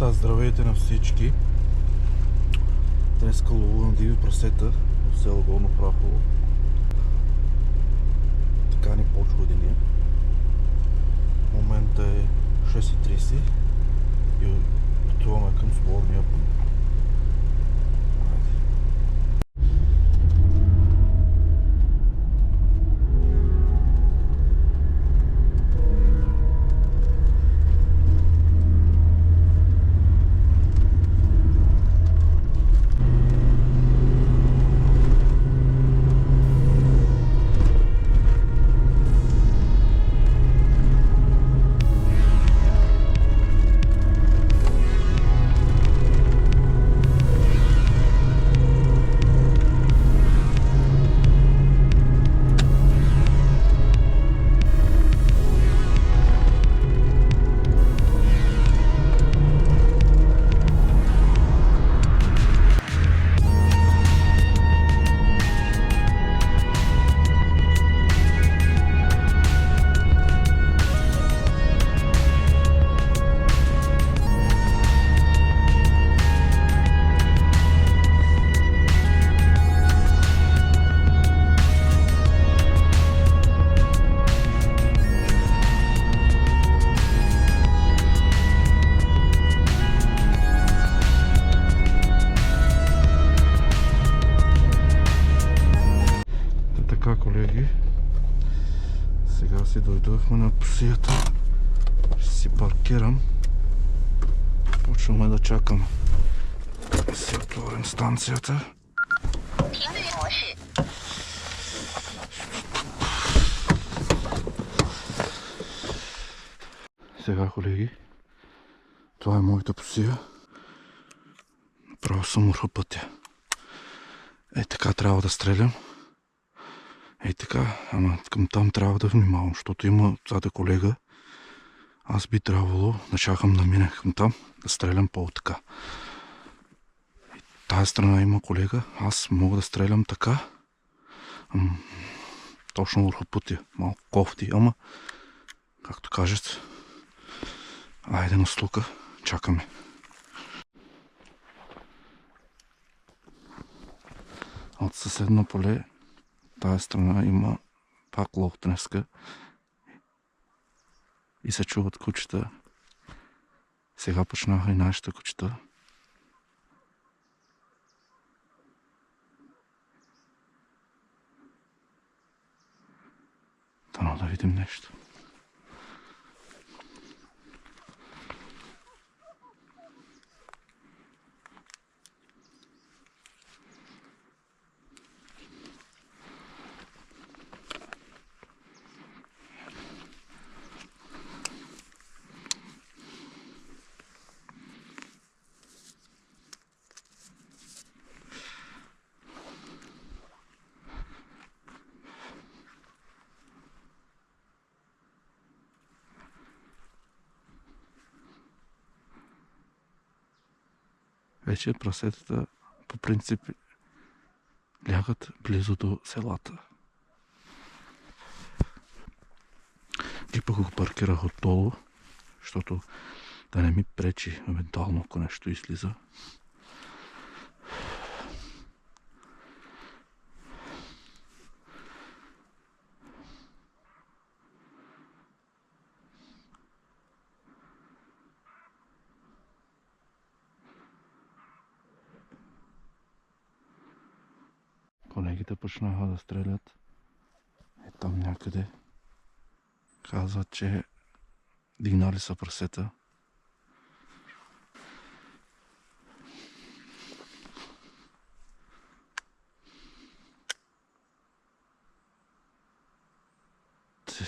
Здравейте на всички! Днеска ловувам диви прасета в село Горно Прахово. Така ни почва деня. Момента е 6:30 и пътуваме към сборния пункт. Колеги, сега си дойдохме на псията. Ще си паркирам. Почваме да чакаме. Си отворим станцията. Сега, колеги, това е моята псия. Направо съм урва пътя. Е, така трябва да стрелям. Ей така, ама към там трябва да внимавам, защото има зада колега. Аз би трябвало да чакам да мине към там, да стрелям по-така. Тая страна има колега, аз мога да стрелям така. Точно върху пътя, малко кофти, ама както кажете. Айде на слука, чакаме. От съседно поле тая страна има пак лов днеска и се чуват кучета. Сега почнаха и нашите кучета. Дано да видим нещо. Вече прасетата по принцип лягат близо до селата. И пък го паркирах отдолу, защото да не ми пречи евентуално, ако нещо излиза. Колегите почнаха да стрелят. Е там някъде. Казват, че дигнали са прасета.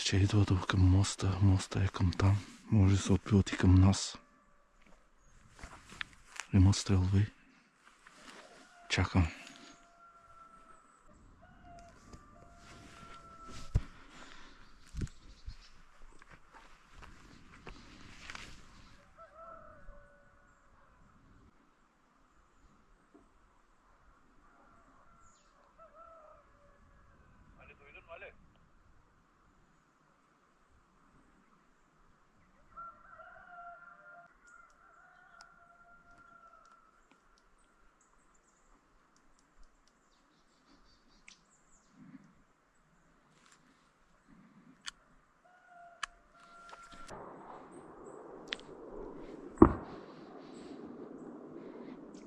Че идват към моста. Моста е към там. Може да се отбиват и към нас. Има стрелби. Чакам.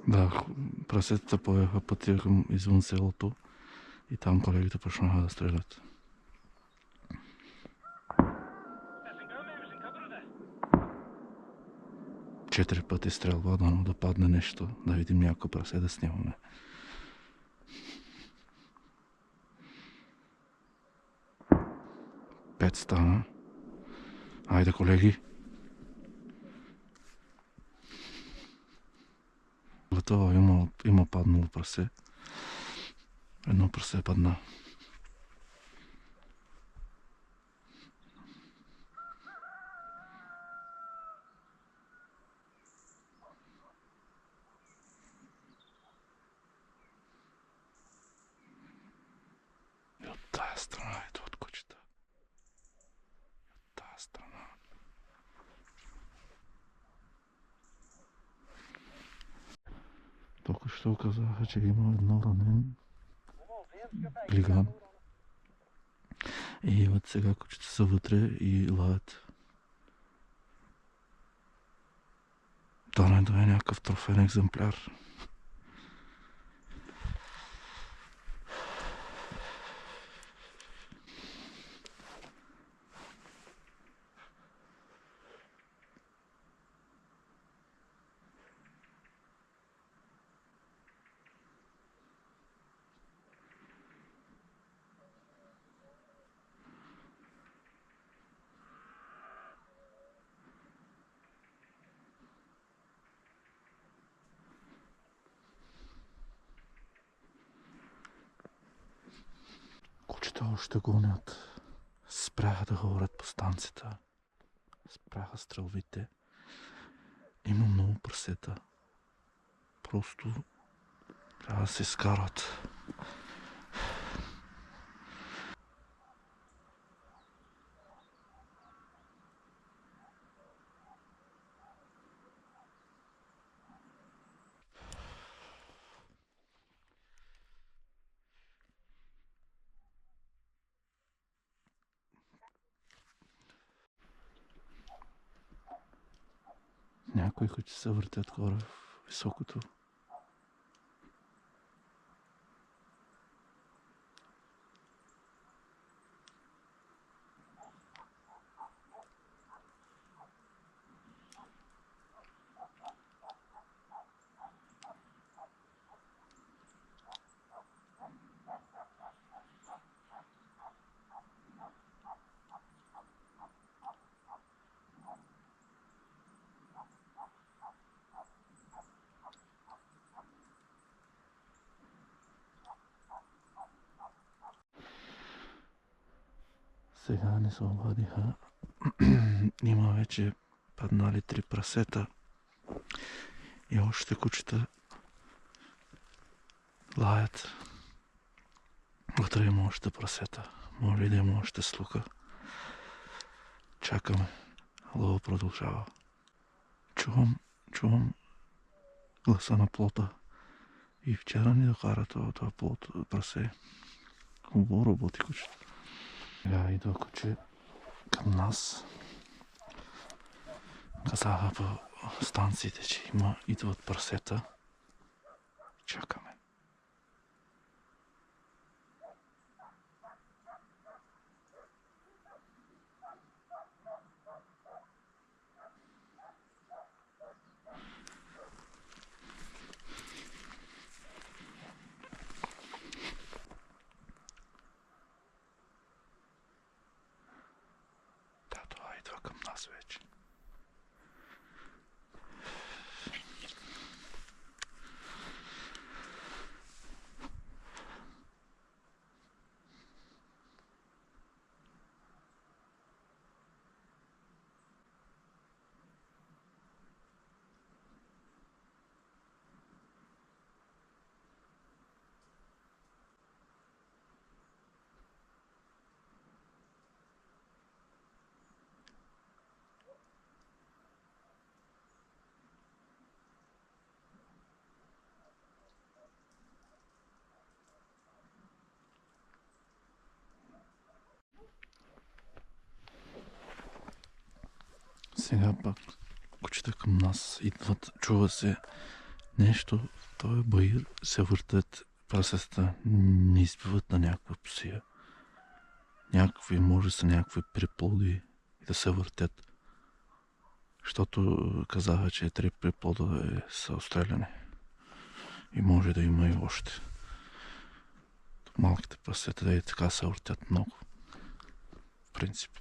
Да, прасетата поеха пътя към извън селото и там колегите почнаха да стрелят. Четири пъти стрелба, дано да падне нещо, да видим някой прасе да снимаме. Пет стана. Айде, колеги. Готово, има паднало прасе. Едно прасе падна. И от тая страна, ето от кучета. От тая страна. Тук що казаха, че има едно ранен глиган. И от сега кучета са вътре и лаят. Да е някакъв трофен екземпляр. Кучета още гонят. Спряха да говорят по станцията. Спряха стрелбите. Има много прасета. Просто трябва да се изкарат. Някои, които се въртят горе в високото. Сега не се обадиха. Има вече паднали 3 прасета. И още кучета лаят. Вътре има още прасета. Може да има още слука. Чакаме. Лова продължава. Чувам гласа на плота. И вчера ни докара това плот прасе. Хубаво работи кучето. Сега идва куче към нас. Казаха по станциите, че идват прасета. Чакаме. Да, това идва към нас вече. Сега пак кучета към нас идват. Чува се нещо в този баир се въртат прасета, не избиват на някаква псия. Някакви, може са някакви приплоди и да се въртят. Защото казаха, че 3 приплода са отстреляни. И може да има и още. Малките прасета и така се въртят много. В принцип.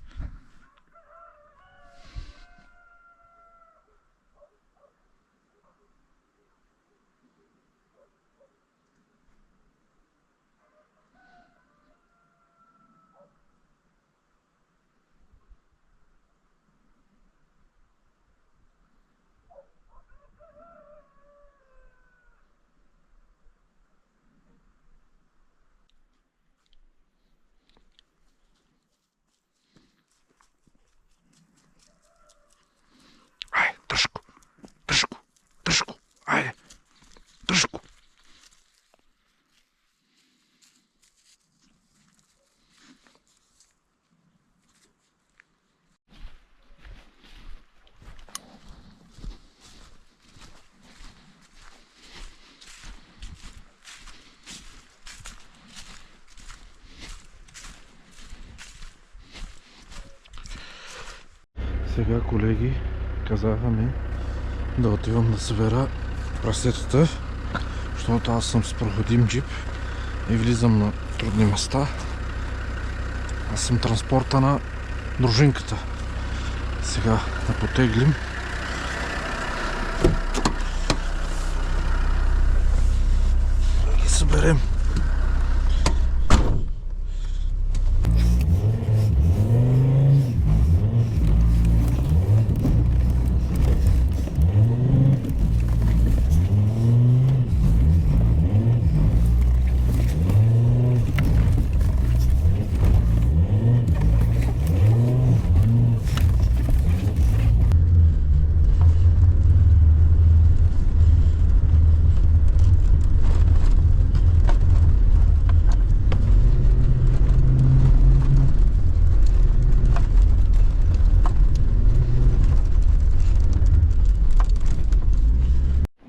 Ай, Тъшко! Тъшко! Тъшко! Айде! Тъшко! Сега, колеги, казаха ми да отивам да събера прасетата, защото аз съм с проходим джип и влизам на трудни места. Аз съм транспорта на дружинката. Сега да потеглим. Да ги съберем.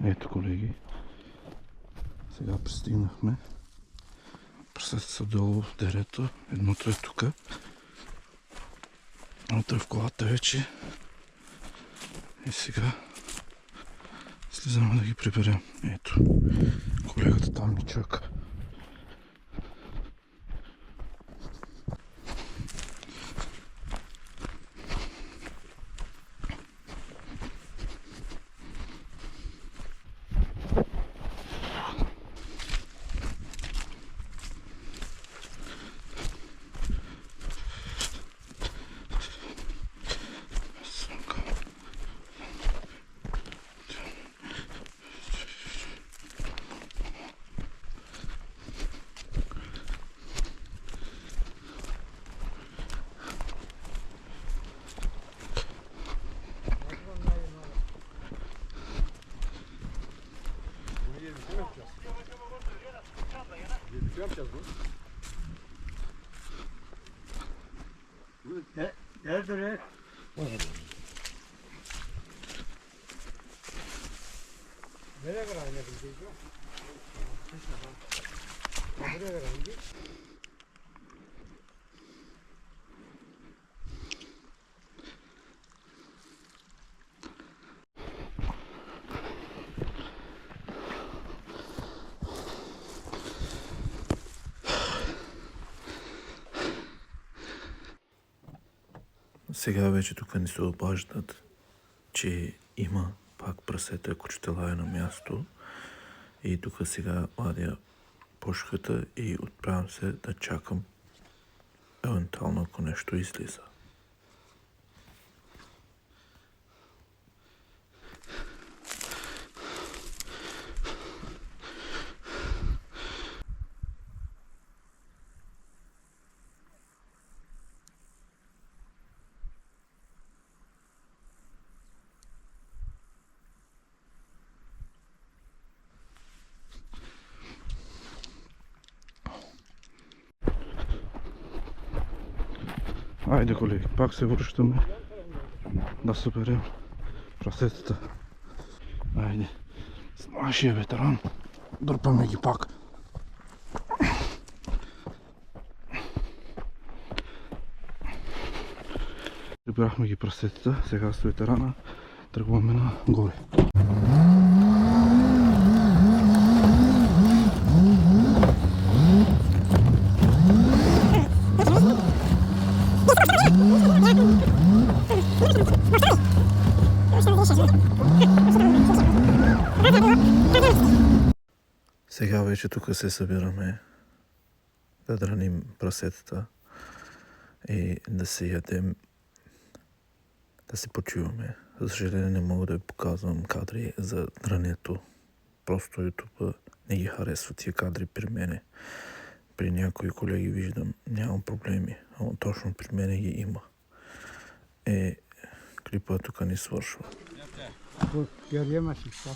Ето, колеги, сега пристигнахме. Прасетата са долу в дерето. Едното е тук. Едното е в колата вече. И сега слизаме да ги приберем. Ето, колегата там ни чака. Nerede? Nereye kadar oynayabiliriz? Buraya kadar oynayabiliriz. Сега вече тук ни се обаждат, че има пак прасета, ако чутела е на място. И тук сега ладя пушката и отправям се да чакам евентуално ако нещо излиза. Айде, колеги, пак се връщаме да съберем прасетата. Айде. С нашия ветеран. Дърпаме ги пак. Прибрахме ги прасетата, сега с ветерана тръгваме на горе. Сега вече тук се събираме да драним прасетата и да се ядем, да се почиваме. За съжаление не мога да ви показвам кадри за дрането. Просто YouTube не ги харесва тия кадри при мене. При някои колеги виждам, нямам проблеми, но точно при мене ги има. Клипът тук ни свършва. Георгия Масичка.